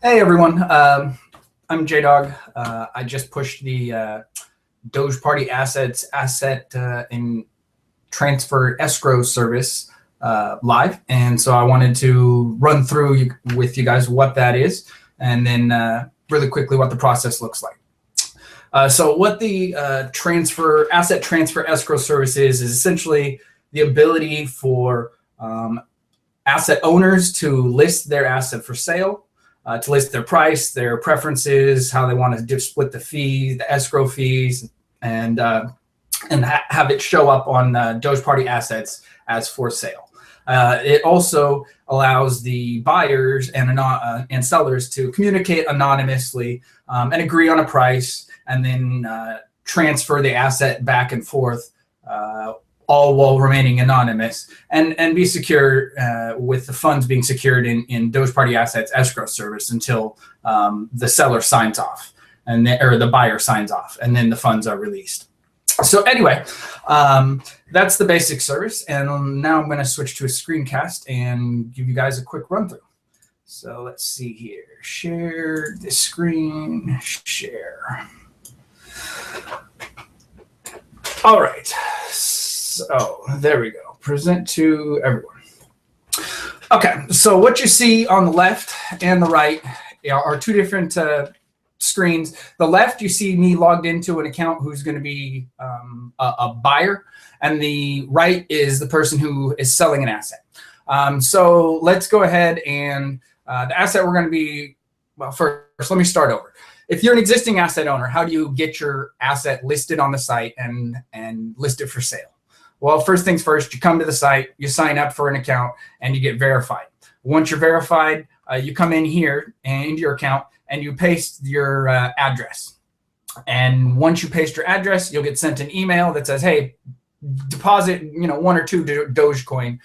Hey everyone, I'm J-Dog. I just pushed the Doge Party Assets asset in transfer escrow service live, and so I wanted to run through with you guys what that is, and then really quickly what the process looks like. So what the asset transfer escrow service is essentially the ability for asset owners to list their asset for sale. To list their price, their preferences, how they want to split the fees, the escrow fees, and have it show up on Doge Party Assets as for sale. It also allows the buyers and sellers to communicate anonymously and agree on a price, and then transfer the asset back and forth, all while remaining anonymous, and be secure with the funds being secured in Doge Party Assets escrow service until the seller signs off or the buyer signs off, and then the funds are released. So anyway, that's the basic service, and now I'm going to switch to a screencast and give you guys a quick run through. So let's see here. Share this screen. Share. All right. So there we go. Present to everyone. Okay, so what you see on the left and the right are two different screens. The left, you see me logged into an account who's going to be a buyer, and the right is the person who is selling an asset. So let's go ahead and the asset we're going to be, well, first, let me start over. If you're an existing asset owner, how do you get your asset listed on the site and listed for sale? Well, first things first, you come to the site, you sign up for an account, and you get verified. Once you're verified, you come in here and into your account, and you paste your address. And once you paste your address, you'll get sent an email that says, hey, deposit 1 or 2 Dogecoin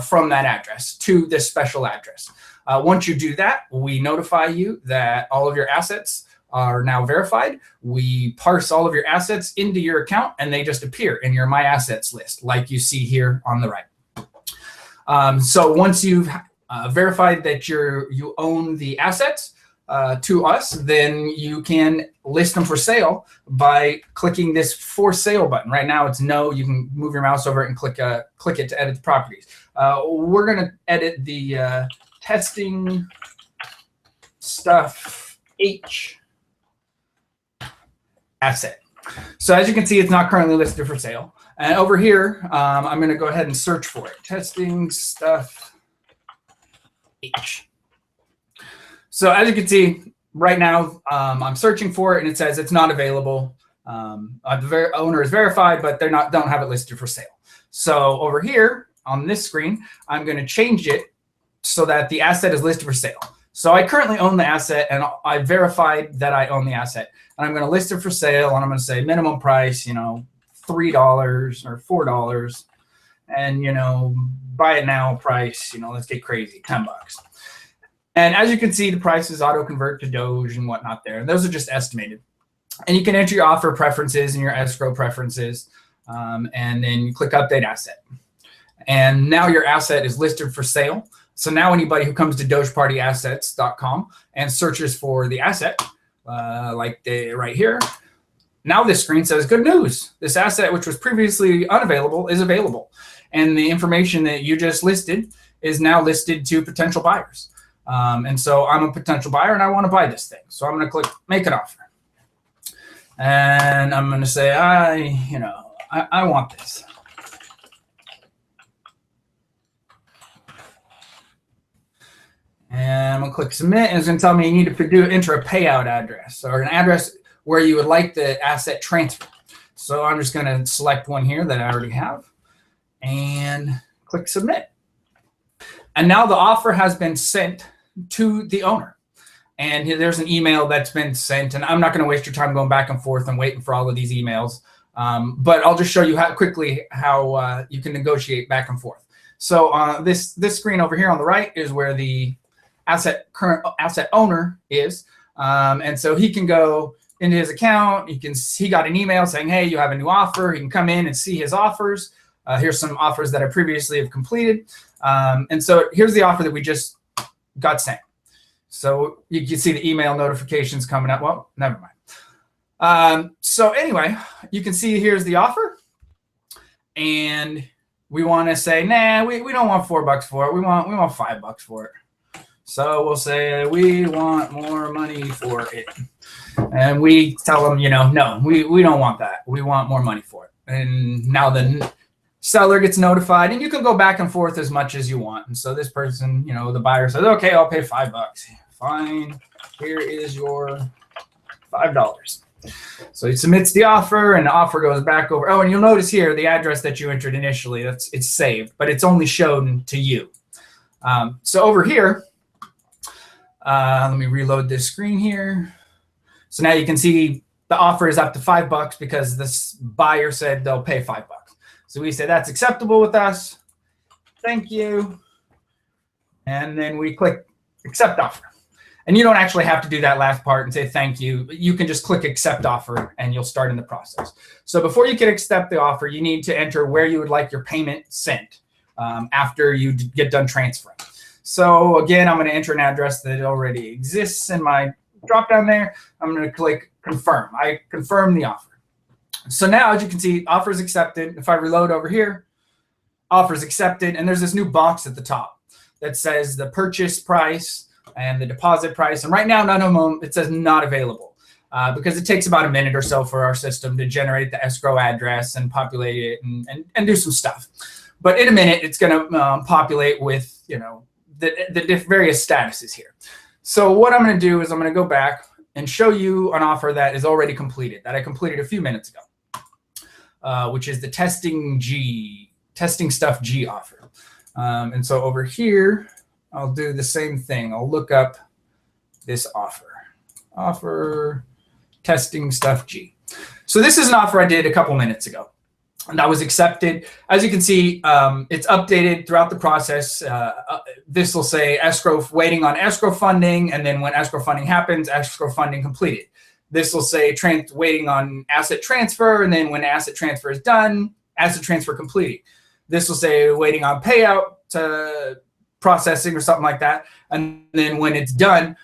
from that address to this special address. Once you do that, we notify you that all of your assets are now verified. We parse all of your assets into your account, and they just appear in your My Assets list, like you see here on the right. So once you've verified that you own the assets to us, then you can list them for sale by clicking this For Sale button. Right now it's no. You can move your mouse over it and click it to edit the properties. We're going to edit the testing stuff H asset. So as you can see, it's not currently listed for sale. And over here, I'm going to go ahead and search for it. Testing stuff H. So as you can see, right now, I'm searching for it, and it says it's not available. The owner is verified, but don't have it listed for sale. So over here on this screen, I'm going to change it so that the asset is listed for sale. So I currently own the asset, and I verified that I own the asset. And I'm going to list it for sale, and I'm going to say minimum price, $3 or $4, and buy it now price, let's get crazy, $10. And as you can see, the prices auto convert to Doge and whatnot there. And those are just estimated. And you can enter your offer preferences and your escrow preferences, and then you click Update Asset. And now your asset is listed for sale. So now anybody who comes to DogePartyAssets.com and searches for the asset, like right here, now this screen says, good news. This asset, which was previously unavailable, is available. And the information that you just listed is now listed to potential buyers. And so I'm a potential buyer, and I want to buy this thing. So I'm going to click Make an Offer. And I'm going to say, I want this. And I'm going to click Submit, and it's going to tell me you need to enter a payout address, or an address where you would like the asset transferred. So I'm just going to select one here that I already have and click Submit. And now the offer has been sent to the owner. And there's an email that's been sent, and I'm not going to waste your time going back and forth and waiting for all of these emails. But I'll just show you quickly how you can negotiate back and forth. So this screen over here on the right is where the current asset owner is. And so he can go into his account. He got an email saying, hey, you have a new offer. He can come in and see his offers. Here's some offers that I previously have completed. And so here's the offer that we just got sent. So you can see the email notifications coming up. Well, never mind. So anyway, you can see here's the offer. And we want to say, nah, we don't want $4 for it. We want $5 for it. So we'll say we want more money for it. And we tell them, no, we don't want that. We want more money for it. And now the seller gets notified, and you can go back and forth as much as you want. And so this person, the buyer says, okay, I'll pay $5. Fine. Here is your $5. So he submits the offer, and the offer goes back over. Oh, and you'll notice here the address that you entered initially, it's saved, but it's only shown to you. So over here, let me reload this screen here. So now you can see the offer is up to $5 because this buyer said they'll pay $5. So we say that's acceptable with us. Thank you. And then we click accept offer. And you don't actually have to do that last part and say thank you. You can just click accept offer and you'll start in the process. So before you can accept the offer, you need to enter where you would like your payment sent after you get done transferring. So again, I'm going to enter an address that already exists in my drop down there. I'm going to click confirm. I confirm the offer. So now, as you can see, offer is accepted. If I reload over here, offer is accepted. And there's this new box at the top that says the purchase price and the deposit price. And right now, none of them, it says not available because it takes about a minute or so for our system to generate the escrow address and populate it and do some stuff. But in a minute, it's going to populate with, the various statuses here. So what I'm going to do is I'm going to go back and show you an offer that is already completed, that I completed a few minutes ago, which is the testing stuff G offer. And so over here, I'll do the same thing. I'll look up this offer testing stuff G. So this is an offer I did a couple minutes ago, and that was accepted. As you can see, it's updated throughout the process. This will say escrow, waiting on escrow funding, and then when escrow funding happens, escrow funding completed. This will say waiting on asset transfer, and then when asset transfer is done, asset transfer completed. This will say waiting on payout to processing or something like that. And then when it's done,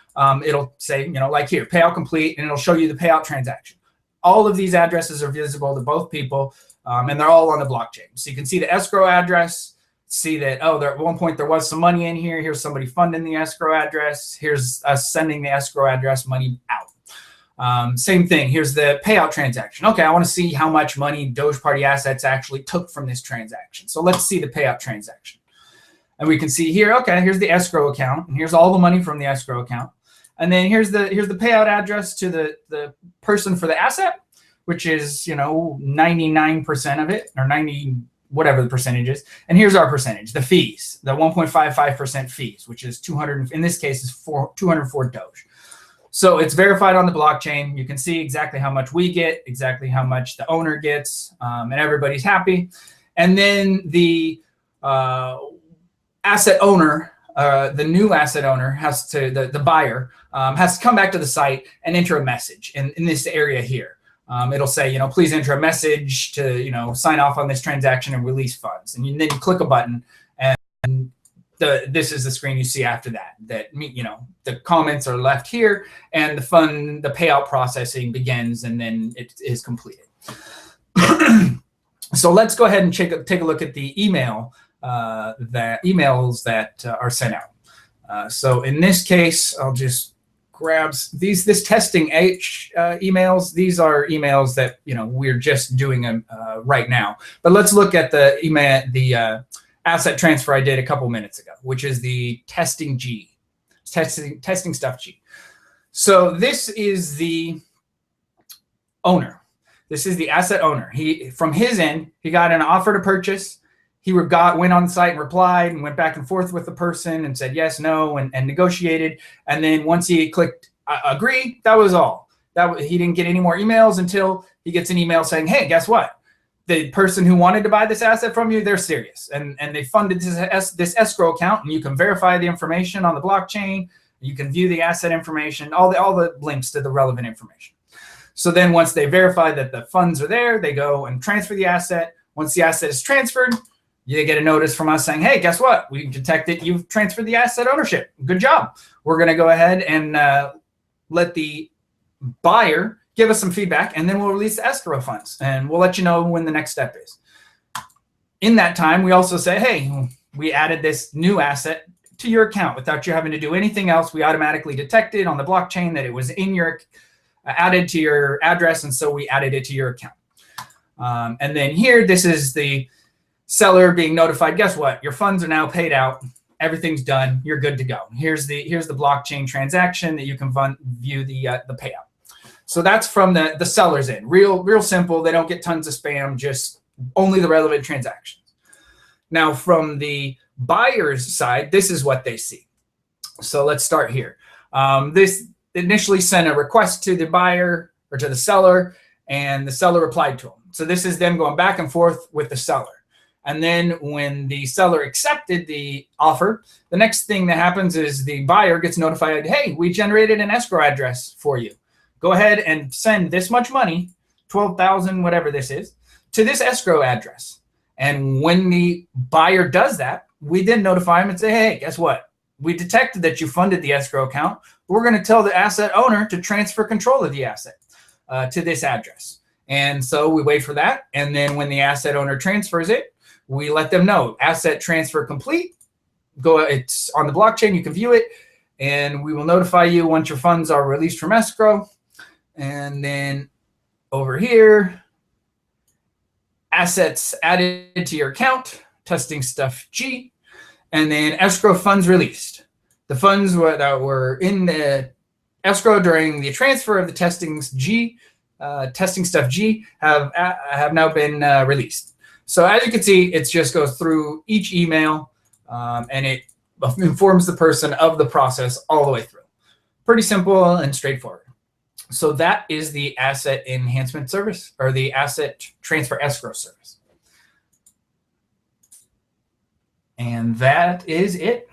it'll say, like here, payout complete, and it'll show you the payout transaction. All of these addresses are visible to both people, and they're all on the blockchain. So you can see the escrow address, see that, at one point there was some money in here. Here's somebody funding the escrow address. Here's us sending the escrow address money out. Same thing. Here's the payout transaction. Okay, I want to see how much money Doge Party Assets actually took from this transaction. So let's see the payout transaction. And we can see here, okay, here's the escrow account, and here's all the money from the escrow account. And then here's the payout address to the person for the asset, which is, 99% of it, or 90, whatever the percentage is. And here's our percentage, the fees, the 1.55% fees, which is 200, in this case is 204 Doge. So it's verified on the blockchain. You can see exactly how much we get, exactly how much the owner gets, and everybody's happy. And then the asset owner, the new asset owner has to, the buyer has to come back to the site and enter a message in this area here. It'll say, please enter a message to, sign off on this transaction and release funds. And then you click a button, and this is the screen you see after that, the comments are left here, and the payout processing begins, and then it is completed. So let's go ahead and take a look at the emails that are sent out. So in this case, I'll just grab this testing emails. These are emails that we're just doing right now. But let's look at the email, the asset transfer I did a couple minutes ago, which is the testing stuff G. So this is the owner. This is the asset owner. From his end, he got an offer to purchase. He went on the site and replied and went back and forth with the person and said yes, no, and negotiated. And then once he clicked agree, that was all. He didn't get any more emails until he gets an email saying, hey, guess what? The person who wanted to buy this asset from you, they're serious. And they funded this escrow account, and you can verify the information on the blockchain. You can view the asset information, all the links to the relevant information. So then once they verify that the funds are there, they go and transfer the asset. Once the asset is transferred, you get a notice from us saying, hey, guess what? We detected you've transferred the asset ownership. Good job. We're going to go ahead and let the buyer give us some feedback, and then we'll release the escrow funds, and we'll let you know when the next step is. In that time, we also say, hey, we added this new asset to your account without you having to do anything else. We automatically detected on the blockchain that it was in your added to your address, and so we added it to your account. And then here, this is the seller being notified. Guess what? Your funds are now paid out. Everything's done. You're good to go. Here's the blockchain transaction that you can view the payout. So that's from the seller's end. Real simple. They don't get tons of spam. Just only the relevant transactions. Now from the buyer's side, this is what they see. So let's start here. This initially sent a request to the buyer or to the seller, and the seller replied to them. So this is them going back and forth with the seller. And then when the seller accepted the offer, the next thing that happens is the buyer gets notified, hey, we generated an escrow address for you. Go ahead and send this much money, 12,000, whatever this is, to this escrow address. And when the buyer does that, we then notify him and say, hey, guess what? We detected that you funded the escrow account. We're going to tell the asset owner to transfer control of the asset to this address. And so we wait for that. And then when the asset owner transfers it, we let them know asset transfer complete. It's on the blockchain. You can view it, and we will notify you once your funds are released from escrow. And then over here, assets added to your account, testing stuff G, and then escrow funds released. The funds that were in the escrow during the transfer of the testing stuff G have now been released. So as you can see, it just goes through each email, and it informs the person of the process all the way through. Pretty simple and straightforward. So that is the asset enhancement service, or the asset transfer escrow service. And that is it.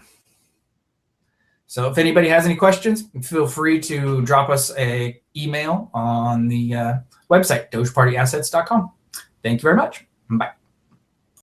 So if anybody has any questions, feel free to drop us an email on the website, dogepartyassets.com. Thank you very much. Bye.